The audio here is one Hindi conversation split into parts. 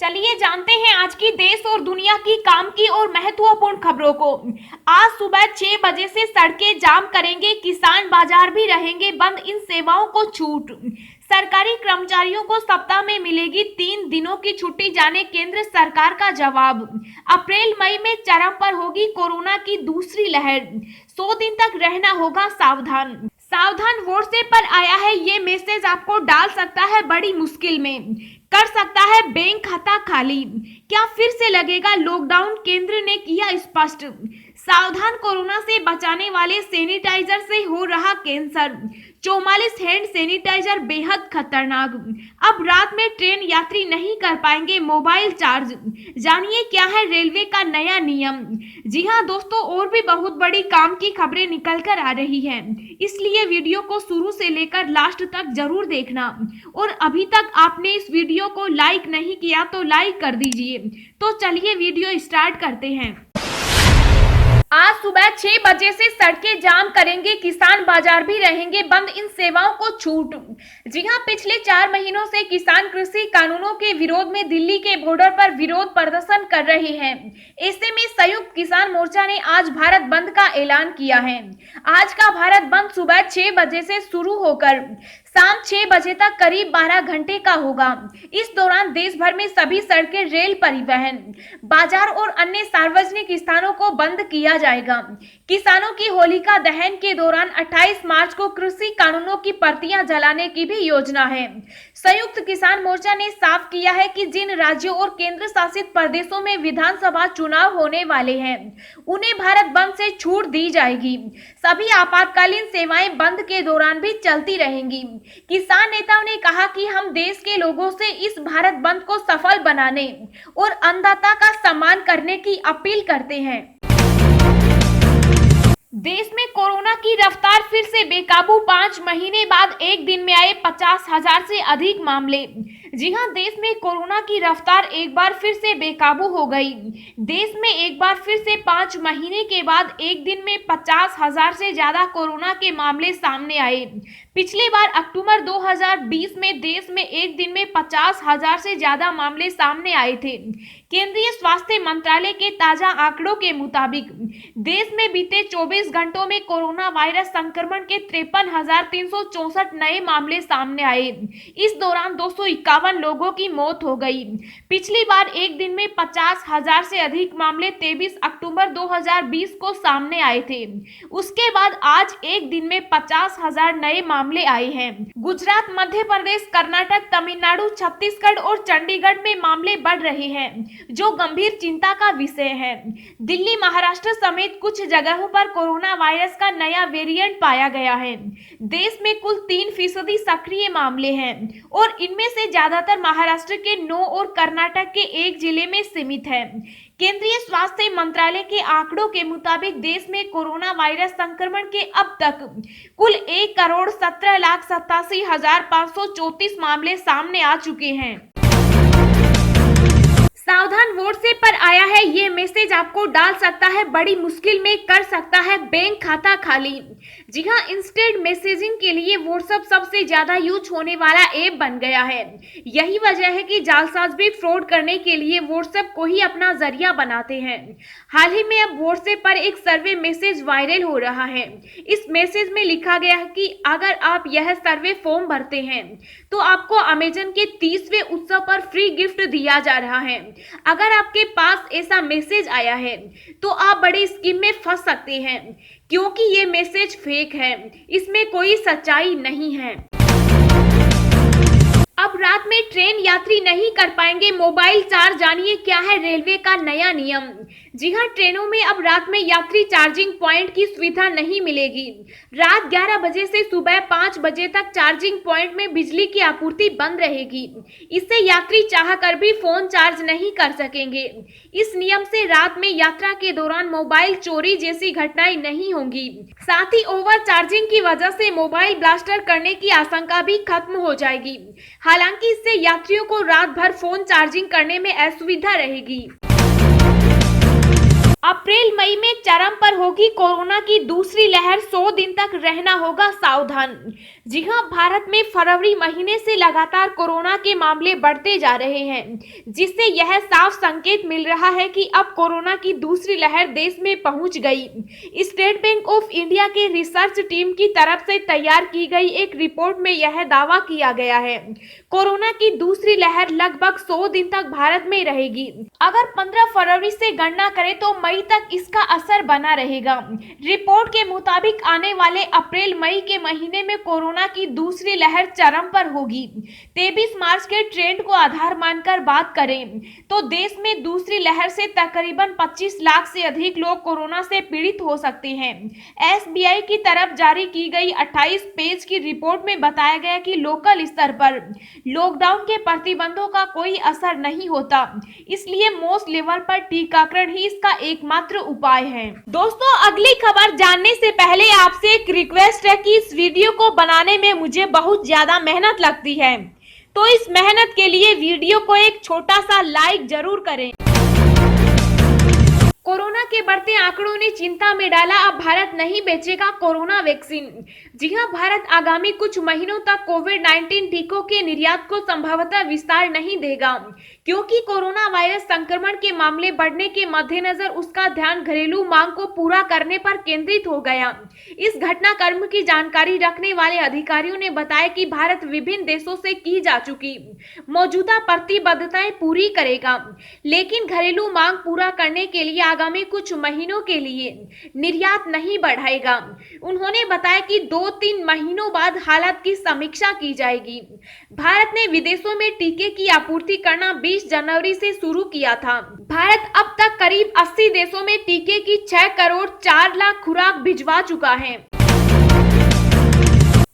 चलिए जानते हैं आज की देश और दुनिया की काम की और महत्वपूर्ण खबरों को। आज सुबह 6 बजे से सड़कें जाम करेंगे किसान, बाजार भी रहेंगे बंद, इन सेवाओं को छूट। सरकारी कर्मचारियों को सप्ताह में मिलेगी 3 दिनों की छुट्टी, जाने केंद्र सरकार का जवाब। अप्रैल मई में चरम पर होगी कोरोना की दूसरी लहर, 100 दिन तक रहना होगा सावधान। सावधान व्हाट्सएप पर आया है ये मैसेज, आपको डाल सकता है बड़ी मुश्किल में, कर सकता है बैंक खाता खाली। क्या फिर से लगेगा लॉकडाउन, केंद्र ने किया स्पष्ट। सावधान, कोरोना से बचाने वाले सैनिटाइजर से हो रहा कैंसर। 44 हैंड सैनिटाइजर बेहद खतरनाक। अब रात में ट्रेन यात्री नहीं कर पाएंगे मोबाइल चार्ज, जानिए क्या है रेलवे का नया नियम। जी हां दोस्तों, और भी बहुत बड़ी काम की खबरें निकल कर आ रही हैं, इसलिए वीडियो को शुरू से लेकर लास्ट तक जरूर देखना। और अभी तक आपने इस वीडियो को लाइक नहीं किया तो लाइक कर दीजिए। तो चलिए वीडियो स्टार्ट करते हैं। आज सुबह 6 बजे से सड़कें जाम करेंगे किसान, बाजार भी रहेंगे बंद, इन सेवाओं को छूट। जी हां, पिछले 4 महीनों से किसान कृषि कानूनों के विरोध में दिल्ली के बॉर्डर पर विरोध प्रदर्शन कर रहे हैं। ऐसे में संयुक्त किसान मोर्चा ने आज भारत बंद का ऐलान किया है। आज का भारत बंद सुबह 6 बजे से शुरू होकर शाम 6 बजे तक करीब 12 घंटे का होगा। इस दौरान देश भर में सभी सड़कें, रेल परिवहन, बाजार और अन्य सार्वजनिक स्थानों को बंद किया जाएगा। किसानों की होलिका दहन के दौरान 28 मार्च को कृषि कानूनों की प्रतियां जलाने की भी योजना है। संयुक्त किसान मोर्चा ने साफ किया है कि जिन राज्यों और केंद्र शासित प्रदेशों में विधानसभा चुनाव होने वाले हैं, उन्हें भारत बंद से छूट दी जाएगी। सभी आपातकालीन सेवाएं बंद के दौरान भी चलती रहेंगी। किसान नेताओं ने कहा कि हम देश के लोगों से इस भारत बंद को सफल बनाने और अन्नदाता का सम्मान करने की अपील करते हैं। देश में कोरोना की रफ्तार फिर से बेकाबू, 5 महीने बाद एक दिन में आए 50,000 से अधिक मामले। जी हां, देश में कोरोना की रफ्तार एक बार फिर से बेकाबू हो गई। देश में एक बार फिर से 5 महीने के बाद एक दिन में 50,000 से ज्यादा कोरोना के मामले सामने आए। पिछली बार अक्टूबर 2020 में देश में एक दिन में 50,000 से ज्यादा मामले सामने आए थे। केंद्रीय स्वास्थ्य मंत्रालय के ताजा आंकड़ों के मुताबिक देश में बीते 24 घंटों में कोरोना वायरस संक्रमण के 53,364 नए मामले सामने आए। इस दौरान 251 लोगों की मौत हो गई। पिछली बार एक दिन में 50,000 से अधिक मामले 23 अक्टूबर 2020 को सामने आए थे। उसके बाद आज एक दिन में 50,000 नए मामले आए हैं। गुजरात, मध्य प्रदेश, कर्नाटक, तमिलनाडु, छत्तीसगढ़ और चंडीगढ़ में मामले बढ़ रहे हैं, जो गंभीर चिंता का विषय है। दिल्ली, महाराष्ट्र समेत कुछ जगहों पर कोरोना वायरस का नया वेरिएंट पाया गया है। देश में कुल 3% सक्रिय मामले हैं और इनमें से ज्यादातर महाराष्ट्र के 9 और कर्नाटक के 1 जिले में सीमित है। केंद्रीय स्वास्थ्य मंत्रालय के आंकड़ों के मुताबिक देश में कोरोना वायरस संक्रमण के अब तक कुल 1,17,87,534 मामले सामने आ चुके हैं। सावधान, व्हाट्सएप पर आया है ये मैसेज, आपको डाल सकता है बड़ी मुश्किल में, कर सकता है बैंक खाता खाली। जी हां, इंस्टेंट मैसेजिंग के लिए व्हाट्सएप सबसे ज्यादा यूज होने वाला ऐप बन गया है। यही वजह है कि जालसाज भी फ्रॉड करने के लिए व्हाट्सएप को ही अपना जरिया बनाते हैं। हाल ही में अब व्हाट्सएप पर एक सर्वे मैसेज वायरल हो रहा है। इस मैसेज में लिखा गया है कि अगर आप यह सर्वे फॉर्म भरते हैं तो आपको अमेजन के 30वें उत्सव पर फ्री गिफ्ट दिया जा रहा है। अगर आपके पास ऐसा मैसेज आया है तो आप बड़ी स्कीम में फंस सकते हैं, क्योंकि ये मैसेज फेक है, इसमें कोई सच्चाई नहीं है। अब रात में ट्रेन यात्री नहीं कर पाएंगे मोबाइल चार्ज, जानिए क्या है रेलवे का नया नियम। जी हां, ट्रेनों में अब रात में यात्री चार्जिंग पॉइंट की सुविधा नहीं मिलेगी। रात 11 बजे से सुबह 5 बजे तक चार्जिंग पॉइंट में बिजली की आपूर्ति बंद रहेगी। इससे यात्री चाहकर भी फोन चार्ज नहीं कर सकेंगे। इस नियम से रात में यात्रा के दौरान मोबाइल चोरी जैसी घटनाएं नहीं होंगी। साथ ही ओवर चार्जिंग की वजह से मोबाइल ब्लास्टर करने की आशंका भी खत्म हो जाएगी। हालांकि इससे यात्रियों को रात भर फोन चार्जिंग करने में असुविधा रहेगी। अप्रैल मई में चरम पर होगी कोरोना की दूसरी लहर, 100 दिन तक रहना होगा सावधान। जी हां, भारत में फरवरी महीने से लगातार कोरोना के मामले बढ़ते जा रहे हैं, जिससे यह साफ संकेत मिल रहा है कि अब कोरोना की दूसरी लहर देश में पहुंच गई। स्टेट बैंक ऑफ इंडिया के रिसर्च टीम की तरफ से तैयार की गई एक रिपोर्ट में यह दावा किया गया है, कोरोना की दूसरी लहर लगभग 100 दिन तक भारत में रहेगी। अगर 15 फरवरी से गणना करें तो मई तक इसका असर बना रहेगा। रिपोर्ट के मुताबिक आने वाले अप्रैल मई के महीने में कोरोना की दूसरी लहर चरम पर होगी। 23 मार्च के ट्रेंड को आधार मानकर बात करें तो देश में दूसरी लहर से तकरीबन 25 लाख से अधिक लोग कोरोना से पीड़ित हो सकते हैं। एसबीआई की तरफ जारी की गई 28 पेज की रिपोर्ट में बताया गया कि लोकल स्तर पर लॉकडाउन के प्रतिबंधों का कोई असर नहीं होता, इसलिए मोस्ट लेवल पर टीकाकरण ही इसका एकमात्र उपाय है। दोस्तों, अगली खबर जानने से पहले आपसे एक रिक्वेस्ट है कि इस वीडियो को बनाने में मुझे बहुत ज्यादा मेहनत लगती है, तो इस मेहनत के लिए वीडियो को एक छोटा सा लाइक जरूर करें। कोरोना के बढ़ते आंकड़ों ने चिंता में डाला, अब भारत नहीं बेचेगा कोरोना वैक्सीन। जी हां, भारत आगामी कुछ महीनों तक कोविड-19 टीकों के निर्यात को संभवतः विस्तार नहीं देगा, क्योंकि कोरोना वायरस संक्रमण के मामले बढ़ने के मद्देनजर उसका ध्यान घरेलू मांग को पूरा करने पर केंद्रित हो गया। इस घटनाक्रम की जानकारी रखने वाले अधिकारियों ने बताया कि भारत विभिन्न देशों से की जा चुकी मौजूदा प्रतिबद्धताएं पूरी करेगा, लेकिन घरेलू मांग पूरा करने के लिए आगामी कुछ महीनों के लिए निर्यात नहीं बढ़ाएगा। उन्होंने बताया कि 2-3 महीनों बाद हालात की समीक्षा की जाएगी। भारत ने विदेशों में टीके की आपूर्ति करना 20 जनवरी से शुरू किया था। भारत अब तक करीब 80 देशों में टीके की 6 करोड़ 4 लाख खुराक भिजवा चुका है।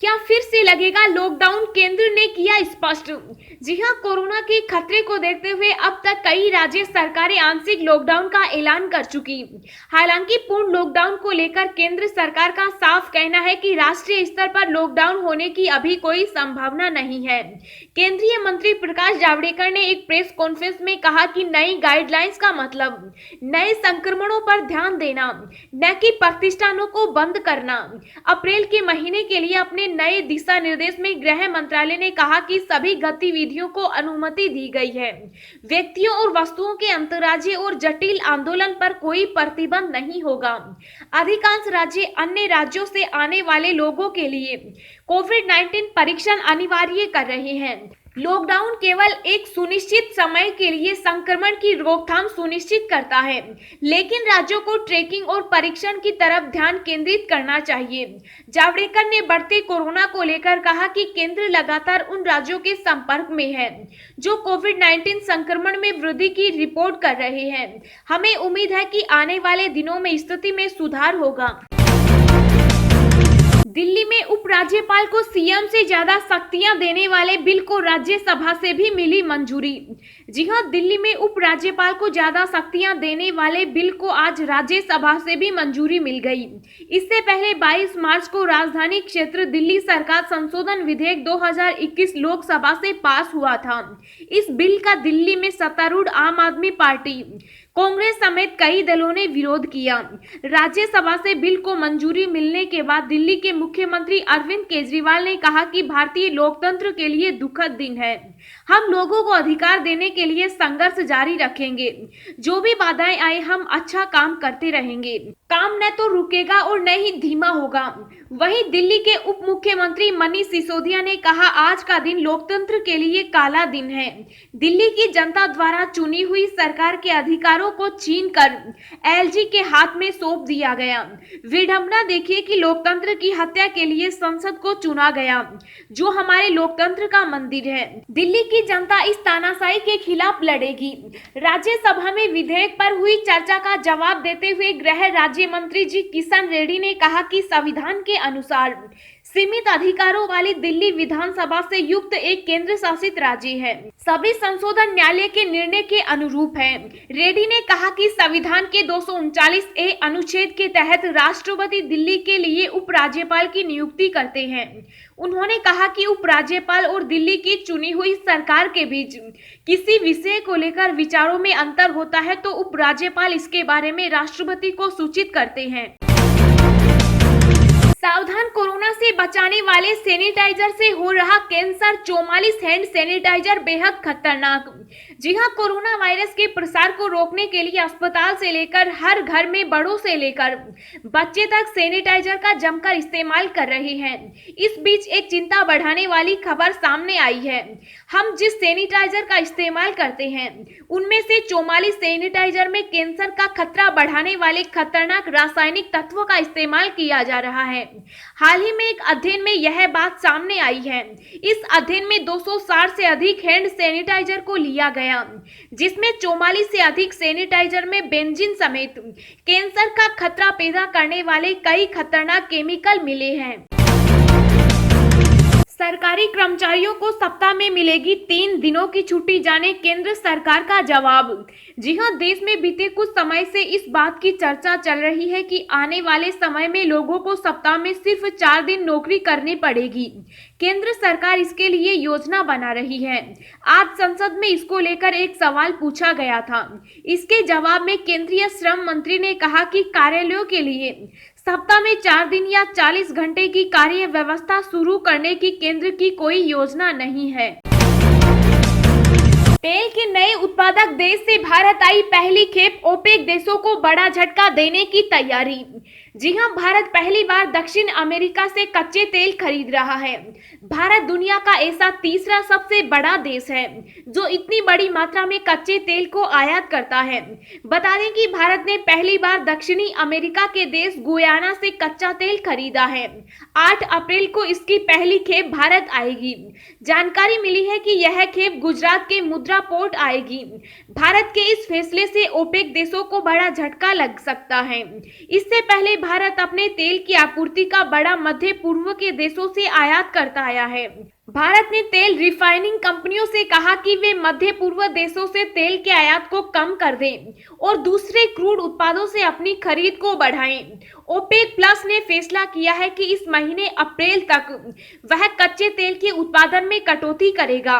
क्या फिर से लगेगा लॉकडाउन? केंद्र ने किया स्पष्ट। जी हां, कोरोना के खतरे को देखते हुए अब तक कई राज्य सरकारें आंशिक लॉकडाउन का ऐलान कर चुकी। हालांकि पूर्ण लॉकडाउन को लेकर केंद्र सरकार का साफ कहना है कि राष्ट्रीय स्तर पर लॉकडाउन होने की अभी कोई संभावना नहीं है। केंद्रीय मंत्री प्रकाश जावड़ेकर ने एक प्रेस कॉन्फ्रेंस में कहा कि नई गाइडलाइंस का मतलब नए संक्रमणों पर ध्यान देना, न कि प्रतिष्ठानों को बंद करना। अप्रैल के महीने के लिए अपने नए दिशा निर्देश में गृह मंत्रालय ने कहा कि सभी गतिविधियों को अनुमति दी गई है। व्यक्तियों और वस्तुओं के अंतर्राज्यीय और जटिल आंदोलन पर कोई प्रतिबंध नहीं होगा। अधिकांश राज्य अन्य राज्यों से आने वाले लोगों के लिए कोविड-19 परीक्षण अनिवार्य कर रहे हैं। लॉकडाउन केवल एक सुनिश्चित समय के लिए संक्रमण की रोकथाम सुनिश्चित करता है, लेकिन राज्यों को ट्रैकिंग और परीक्षण की तरफ ध्यान केंद्रित करना चाहिए। जावड़ेकर ने बढ़ते कोरोना को लेकर कहा कि केंद्र लगातार उन राज्यों के संपर्क में है जो कोविड-19 संक्रमण में वृद्धि की रिपोर्ट कर रहे हैं। हमें उम्मीद है कि आने वाले दिनों में स्थिति में सुधार होगा। दिल्ली में उपराज्यपाल को सीएम से ज्यादा शक्तियां देने वाले बिल को राज्यसभा से भी मिली मंजूरी। जी हां, दिल्ली में उपराज्यपाल को ज्यादा शक्तियां देने वाले बिल को आज राज्यसभा से भी मंजूरी मिल गई। इससे पहले 22 मार्च को राजधानी क्षेत्र दिल्ली सरकार संशोधन विधेयक 2021 लोकसभा से पास हुआ था। इस बिल का दिल्ली में सत्तारूढ़ आम आदमी पार्टी, कांग्रेस समेत कई दलों ने विरोध किया। राज्यसभा से बिल को मंजूरी मिलने के बाद दिल्ली के मुख्यमंत्री अरविंद केजरीवाल ने कहा कि भारतीय लोकतंत्र के लिए दुखद दिन है। हम लोगों को अधिकार देने के लिए संघर्ष जारी रखेंगे। जो भी बाधाएं आए, हम अच्छा काम करते रहेंगे। काम न तो रुकेगा और न ही धीमा होगा। वहीं दिल्ली के उप मुख्यमंत्री मनीष सिसोदिया ने कहा, आज का दिन लोकतंत्र के लिए काला दिन है। दिल्ली की जनता द्वारा चुनी हुई सरकार के अधिकारों को छीनकर एलजी के हाथ में सौंप दिया गया। विडंबना देखिए कि लोकतंत्र की हत्या के लिए संसद को चुना गया, जो हमारे लोकतंत्र का मंदिर है। दिल्ली की जनता इस तानाशाही के खिलाफ लड़ेगी। राज्यसभा में विधेयक पर हुई चर्चा का जवाब देते हुए गृह राज्य मंत्री जी किशन रेड्डी ने कहा कि संविधान के अनुसार सीमित अधिकारों वाली दिल्ली विधानसभा से युक्त एक केंद्र शासित राज्य है। सभी संशोधन न्यायालय के निर्णय के अनुरूप है। रेड्डी ने कहा कि संविधान के 239A अनुच्छेद के तहत राष्ट्रपति दिल्ली के लिए उपराज्यपाल की नियुक्ति करते हैं। उन्होंने कहा कि उपराज्यपाल और दिल्ली की चुनी हुई सरकार के बीच किसी विषय को लेकर विचारों में अंतर होता है तो उपराज्यपाल इसके बारे में राष्ट्रपति को सूचित करते हैं। सावधान, कोरोना से बचाने वाले सैनिटाइजर से हो रहा कैंसर। 44 हैंड सैनिटाइजर बेहद खतरनाक। जी हां, कोरोना वायरस के प्रसार को रोकने के लिए अस्पताल से लेकर हर घर में बड़ों से लेकर बच्चे तक सैनिटाइजर का जमकर इस्तेमाल कर रहे हैं। इस बीच एक चिंता बढ़ाने वाली खबर सामने आई है। हम जिस सैनिटाइजर का इस्तेमाल करते हैं उनमें से 44 सैनिटाइजर में कैंसर का खतरा बढ़ाने वाले खतरनाक रासायनिक तत्वों का इस्तेमाल किया जा रहा है। हाल ही में एक अध्ययन में यह बात सामने आई है। इस अध्ययन में 260 से अधिक हैंड सैनिटाइजर को लिया गया, जिसमें 44 से अधिक सैनिटाइजर में बेंजीन समेत कैंसर का खतरा पैदा करने वाले कई खतरनाक केमिकल मिले हैं। सरकारी कर्मचारियों को सप्ताह में मिलेगी 3 दिनों की छुट्टी, जाने केंद्र सरकार का जवाब। जी हां, देश में बीते कुछ समय से इस बात की चर्चा चल रही है कि आने वाले समय में लोगों को सप्ताह में सिर्फ 4 दिन नौकरी करनी पड़ेगी। केंद्र सरकार इसके लिए योजना बना रही है। आज संसद में इसको लेकर एक सवाल पूछा गया था। इसके जवाब में केंद्रीय श्रम मंत्री ने कहा कि कार्यालयों के लिए सप्ताह में 4 दिन या 40 घंटे की कार्य व्यवस्था शुरू करने की केंद्र की कोई योजना नहीं है। तेल के नए उत्पादक देश से भारत आई पहली खेप, ओपेक देशों को बड़ा झटका देने की तैयारी। जी हां, भारत पहली बार दक्षिण अमेरिका से कच्चे तेल खरीद रहा है। भारत दुनिया का ऐसा तीसरा सबसे बड़ा देश है जो इतनी बड़ी मात्रा में कच्चे तेल को आयात करता है। बता दें कि भारत ने पहली बार दक्षिणी अमेरिका के देश गुयाना से कच्चा तेल खरीदा है। 8 अप्रैल को इसकी पहली खेप भारत आएगी। जानकारी मिली है कि यह खेप गुजरात के मुद्रा पोर्ट आएगी। भारत के इस फैसले से ओपेक देशों को बड़ा झटका लग सकता है। इससे पहले भारत अपने तेल की आपूर्ति का बड़ा मध्य पूर्व के देशों से आयात करता आया है। भारत ने तेल रिफाइनिंग कंपनियों से कहा कि वे मध्य पूर्व देशों से तेल के आयात को कम कर दें और दूसरे क्रूड उत्पादों से अपनी खरीद को बढ़ाएं। ओपेक प्लस ने फैसला किया है कि इस महीने अप्रैल तक वह कच्चे तेल के उत्पादन में कटौती करेगा।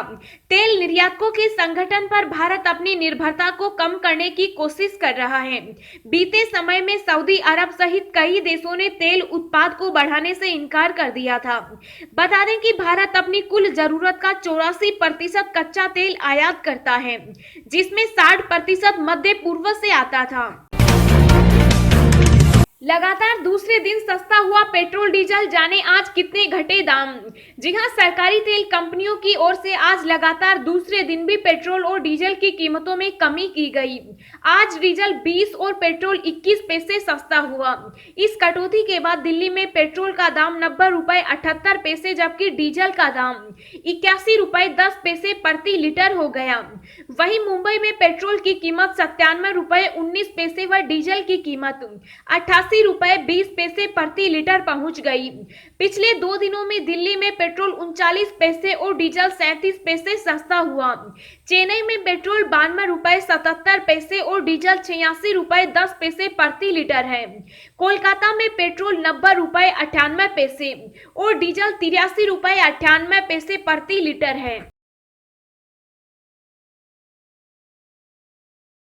तेल निर्यातकों के संगठन पर भारत अपनी निर्भरता को कम करने की कोशिश कर रहा है। बीते समय में सऊदी अरब सहित कई देशों ने तेल उत्पाद को बढ़ाने से इनकार कर दिया था। बता दें कि भारत अपनी कुल जरूरत का 84% कच्चा तेल आयात करता है, जिसमें 60% मध्य पूर्व से आता था। लगातार दूसरे दिन सस्ता हुआ पेट्रोल डीजल, जाने आज कितने घटे दाम। जी हां, सरकारी तेल कंपनियों की ओर से आज लगातार दूसरे दिन भी पेट्रोल और डीजल की कीमतों में कमी की गई। आज डीजल 20 और पेट्रोल 21 पैसे सस्ता हुआ। इस कटौती के बाद दिल्ली में पेट्रोल का दाम 90 रुपए 78 पैसे, जबकि डीजल का दाम 81 रुपए 10 पैसे प्रति लीटर हो गया। वहीं मुंबई में पेट्रोल की कीमत 97 रुपए 19 पैसे व डीजल की कीमत 88 रुपए 20 पैसे प्रति लीटर पहुंच गई। पिछले 2 दिनों में दिल्ली में पेट्रोल 39 पैसे और डीजल 37 पैसे सस्ता हुआ। चेन्नई में पेट्रोल 92 रुपए 77 पैसे और डीजल 86 रुपए 10 पैसे प्रति लीटर है। कोलकाता में पेट्रोल 90 रुपए 98 पैसे और डीजल 83 रुपए 98 पैसे प्रति लीटर है।